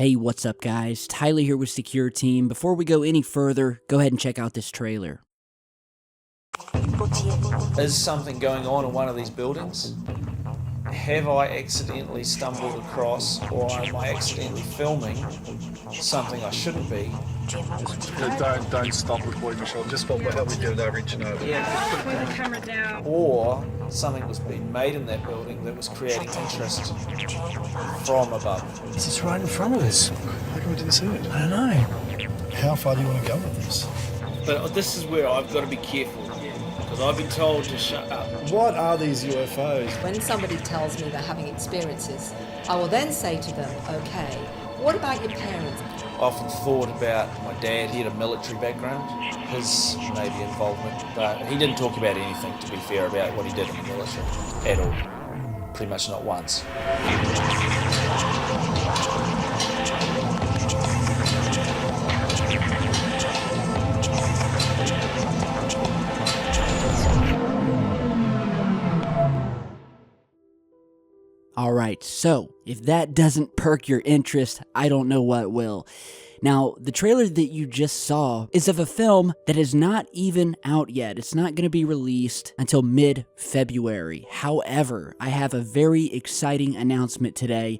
Hey, what's up guys? Tyler here with Secureteam. Before we go any further, go ahead and check out this trailer. Is something going on in one of these buildings? Have I accidentally stumbled across, or am I accidentally filming something I shouldn't be? Don't stop recording, Michelle. Just what we do at reaching over. Yeah, put the camera down. Or something was being made in that building that was creating interest from above. This is right in front of us. How come we didn't see it? I don't know. How far do you want to go with this? But this is where I've got to be careful, because I've been told to shut up. What are these UFOs? When somebody tells me they're having experiences, I will then say to them, okay, what about your parents? I often thought about my dad. He had a military background, his maybe involvement, but he didn't talk about anything, to be fair, about what he did in the military at all. Pretty much not once. Alright, so if that doesn't perk your interest, I don't know what will. Now, the trailer that you just saw is of a film that is not even out yet. It's not going to be released until mid-February. However, I have a very exciting announcement today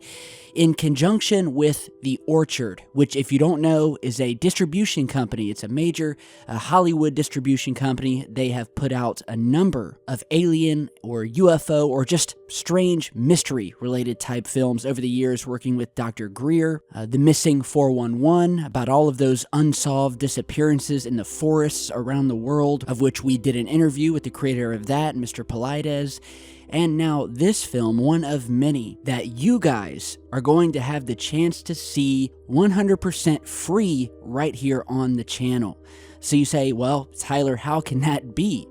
in conjunction with The Orchard, which, if you don't know, is a distribution company. It's a major Hollywood distribution company. They have put out a number of alien or UFO or just strange mystery-related type films over the years, working with Dr. Greer, The Missing 411, about all of those unsolved disappearances in the forests around the world, of which we did an interview with the creator of that, Mr. Paulides. And now this film, one of many that you guys are going to have the chance to see 100% free right here on the channel. So you say, well, Tyler, how can that be?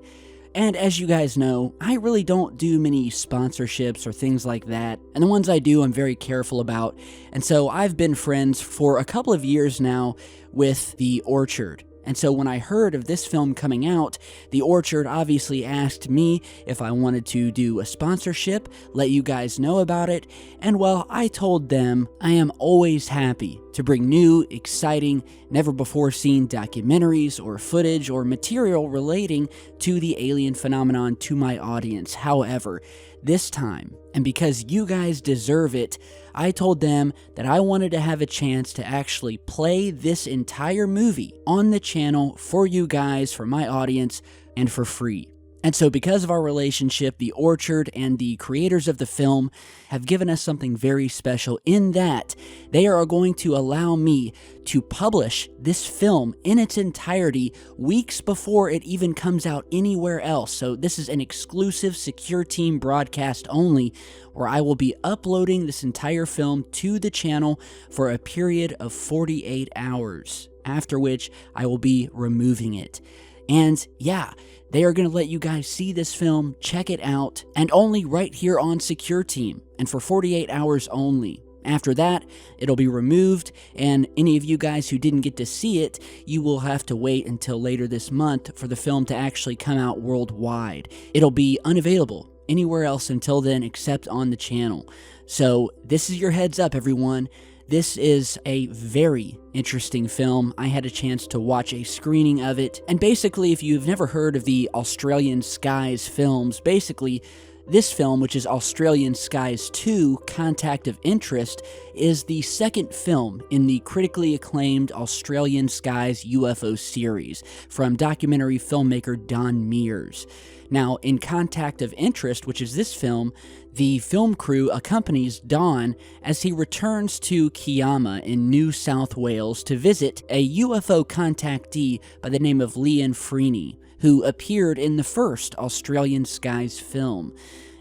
And as you guys know, I really don't do many sponsorships or things like that, and the ones I do I'm very careful about, and so I've been friends for a couple of years now with The Orchard. And so when I heard of this film coming out, The Orchard obviously asked me if I wanted to do a sponsorship, let you guys know about it, and well, I told them I am always happy to bring new, exciting, never-before-seen documentaries or footage or material relating to the alien phenomenon to my audience. However, this time, and because you guys deserve it, I told them that I wanted to have a chance to actually play this entire movie on the channel for you guys, for my audience, and for free. And so because of our relationship, The Orchard and the creators of the film have given us something very special in that they are going to allow me to publish this film in its entirety weeks before it even comes out anywhere else. So this is an exclusive Secureteam broadcast only, where I will be uploading this entire film to the channel for a period of 48 hours, after which I will be removing it. And yeah, they are going to let you guys see this film, check it out, and only right here on Secureteam, and for 48 hours only. After that, it'll be removed, and any of you guys who didn't get to see it, you will have to wait until later this month for the film to actually come out worldwide. It'll be unavailable anywhere else until then except on the channel. So this is your heads up, everyone. This is a very interesting film. I had a chance to watch a screening of it, and basically, if you've never heard of the Australian Skies films, basically, this film, which is Australian Skies 2, Contact of Interest, is the second film in the critically acclaimed Australian Skies UFO series from documentary filmmaker Don Mears. Now, in Contact of Interest, which is this film, the film crew accompanies Don as he returns to Kiama in New South Wales to visit a UFO contactee by the name of Liam Freeney, who appeared in the first Australian Skies film.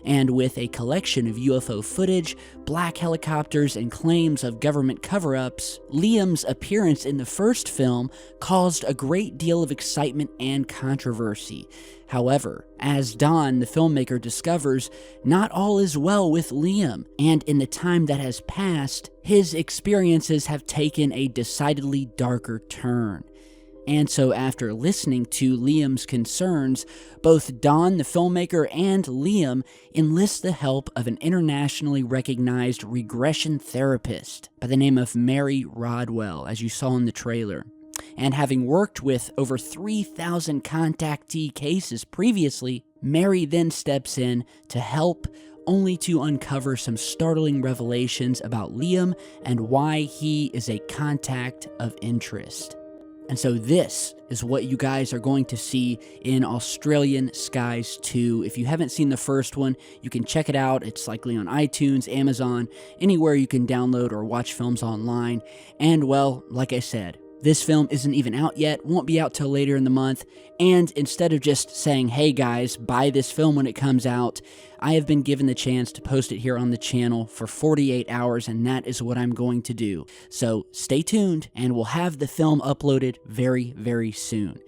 And with a collection of UFO footage, black helicopters, and claims of government cover-ups, Liam's appearance in the first film caused a great deal of excitement and controversy. However, as Don, the filmmaker, discovers, not all is well with Liam, and in the time that has passed, his experiences have taken a decidedly darker turn. And so after listening to Liam's concerns, both Don, the filmmaker, and Liam enlist the help of an internationally recognized regression therapist by the name of Mary Rodwell, as you saw in the trailer. And having worked with over 3,000 contactee cases previously, Mary then steps in to help, only to uncover some startling revelations about Liam and why he is a contact of interest. And so this is what you guys are going to see in Australian Skies 2. If you haven't seen the first one, you can check it out. It's likely on iTunes, Amazon, anywhere you can download or watch films online. And well, like I said, this film isn't even out yet, won't be out till later in the month, and instead of just saying, hey guys, buy this film when it comes out, I have been given the chance to post it here on the channel for 48 hours, and that is what I'm going to do. So stay tuned, and we'll have the film uploaded very, very soon.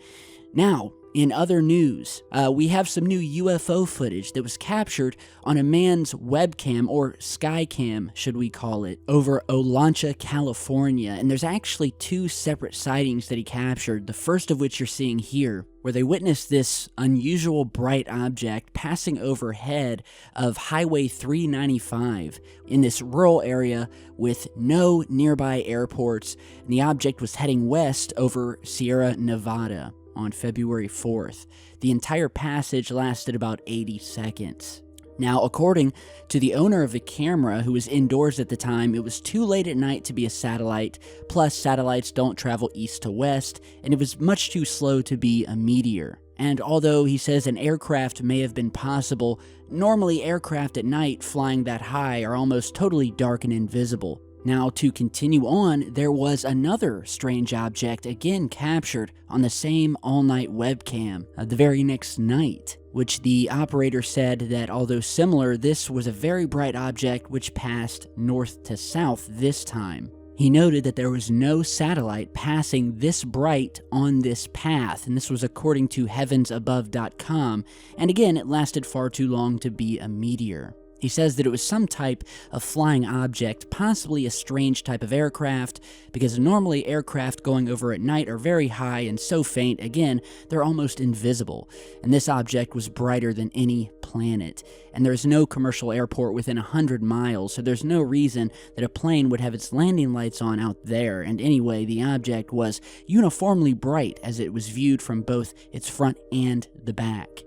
Now, in other news, we have some new UFO footage that was captured on a man's webcam, or skycam, should we call it, over Olancha, California. And there's actually 2 separate sightings that he captured, the first of which you're seeing here, where they witnessed this unusual bright object passing overhead of Highway 395 in this rural area with no nearby airports, and the object was heading west over Sierra Nevada on February 4th. The entire passage lasted about 80 seconds. Now, according to the owner of the camera, who was indoors at the time, it was too late at night to be a satellite, plus satellites don't travel east to west, and it was much too slow to be a meteor. And although he says an aircraft may have been possible, normally aircraft at night flying that high are almost totally dark and invisible. Now, to continue on, there was another strange object again captured on the same all-night webcam the very next night, which the operator said that although similar, this was a very bright object which passed north to south this time. He noted that there was no satellite passing this bright on this path, and this was according to heavensabove.com, and again, it lasted far too long to be a meteor. He says that it was some type of flying object, possibly a strange type of aircraft, because normally aircraft going over at night are very high and so faint, again, they're almost invisible. And this object was brighter than any planet. And there's no commercial airport within 100 miles, so there's no reason that a plane would have its landing lights on out there. And anyway, the object was uniformly bright as it was viewed from both its front and the back.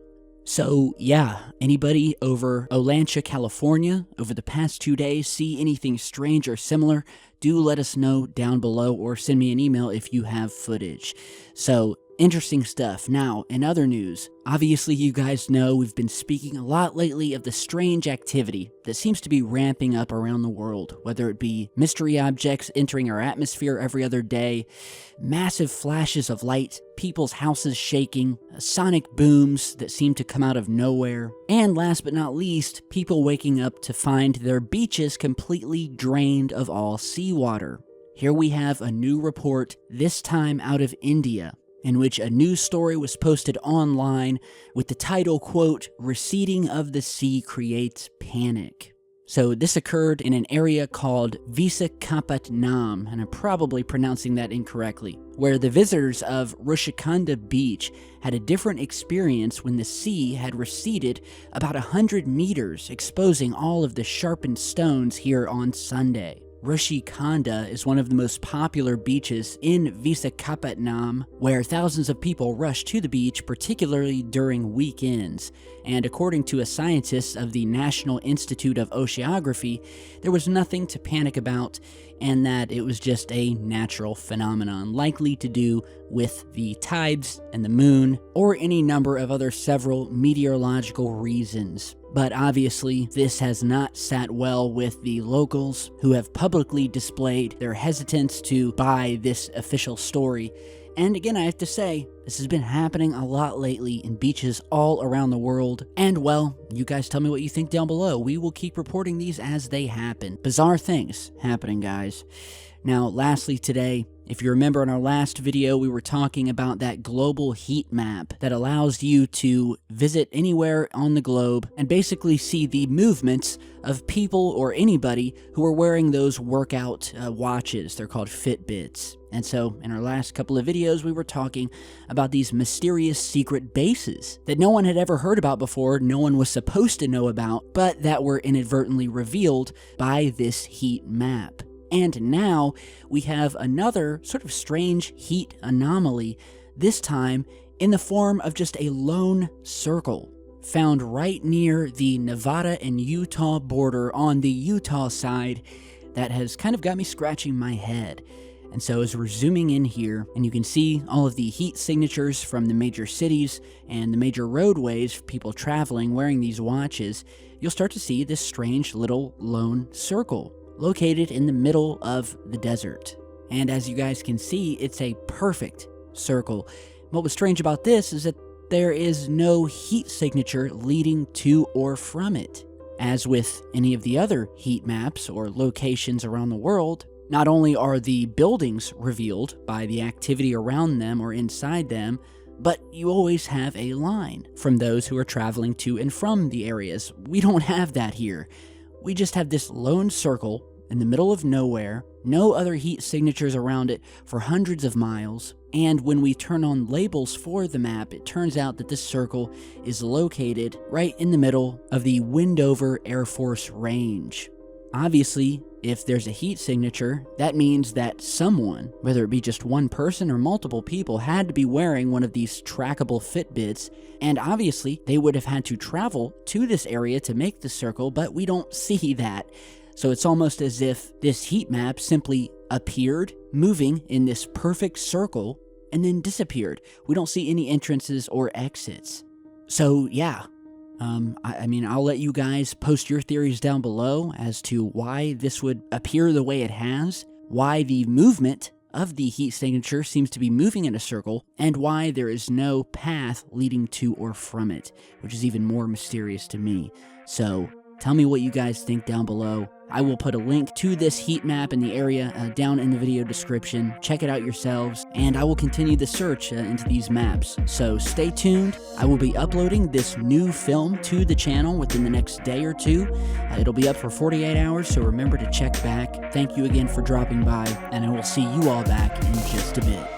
So yeah, anybody over Olancha, California over the past 2 days see anything strange or similar, do let us know down below or send me an email if you have footage. So interesting stuff. Now, in other news, obviously you guys know we've been speaking a lot lately of the strange activity that seems to be ramping up around the world, whether it be mystery objects entering our atmosphere every other day, massive flashes of light, people's houses shaking, sonic booms that seem to come out of nowhere, and last but not least, people waking up to find their beaches completely drained of all seawater. Here we have a new report, this time out of India, in which a news story was posted online with the title, quote, "Receding of the sea creates panic." So this occurred in an area called Visakhapatnam, and I'm probably pronouncing that incorrectly, where the visitors of Rushikanda Beach had a different experience when the sea had receded about 100 meters, exposing all of the sharpened stones here on Sunday. Rushikanda is one of the most popular beaches in Visakhapatnam, where thousands of people rush to the beach, particularly during weekends. And according to a scientist of the National Institute of Oceanography, there was nothing to panic about, and that it was just a natural phenomenon, likely to do with the tides and the moon, or any number of other several meteorological reasons. But obviously, this has not sat well with the locals, who have publicly displayed their hesitance to buy this official story. And again, I have to say, this has been happening a lot lately in beaches all around the world. And well, you guys tell me what you think down below. We will keep reporting these as they happen. Bizarre things happening, guys. Now, lastly today, If you remember in our last video, we were talking about that global heat map that allows you to visit anywhere on the globe and basically see the movements of people or anybody who are wearing those workout watches. They're called Fitbits. And so in our last couple of videos, we were talking about these mysterious secret bases that no one had ever heard about before, no one was supposed to know about, but that were inadvertently revealed by this heat map. And now we have another sort of strange heat anomaly, this time in the form of just a lone circle found right near the Nevada and Utah border on the Utah side that has kind of got me scratching my head. And so as we're zooming in here, and you can see all of the heat signatures from the major cities and the major roadways for people traveling wearing these watches, you'll start to see this strange little lone circle located in the middle of the desert. And as you guys can see, it's a perfect circle. What was strange about this is that there is no heat signature leading to or from it. As with any of the other heat maps or locations around the world, not only are the buildings revealed by the activity around them or inside them, but you always have a line from those who are traveling to and from the areas. We don't have that here. We just have this lone circle in the middle of nowhere, no other heat signatures around it for hundreds of miles, and when we turn on labels for the map, it turns out that this circle is located right in the middle of the Wendover Air Force Range. Obviously, if there's a heat signature, that means that someone, whether it be just one person or multiple people, had to be wearing one of these trackable Fitbits, and obviously they would have had to travel to this area to make the circle, but we don't see that. So it's almost as if this heat map simply appeared, moving in this perfect circle, and then disappeared. We don't see any entrances or exits. So yeah, I mean, I'll let you guys post your theories down below as to why this would appear the way it has, why the movement of the heat signature seems to be moving in a circle, and why there is no path leading to or from it, which is even more mysterious to me. So tell me what you guys think down below. I will put a link to this heat map in the area down in the video description. Check it out yourselves, and I will continue the search into these maps. So stay tuned. I will be uploading this new film to the channel within the next day or two. It'll be up for 48 hours, so remember to check back. Thank you again for dropping by, and I will see you all back in just a bit.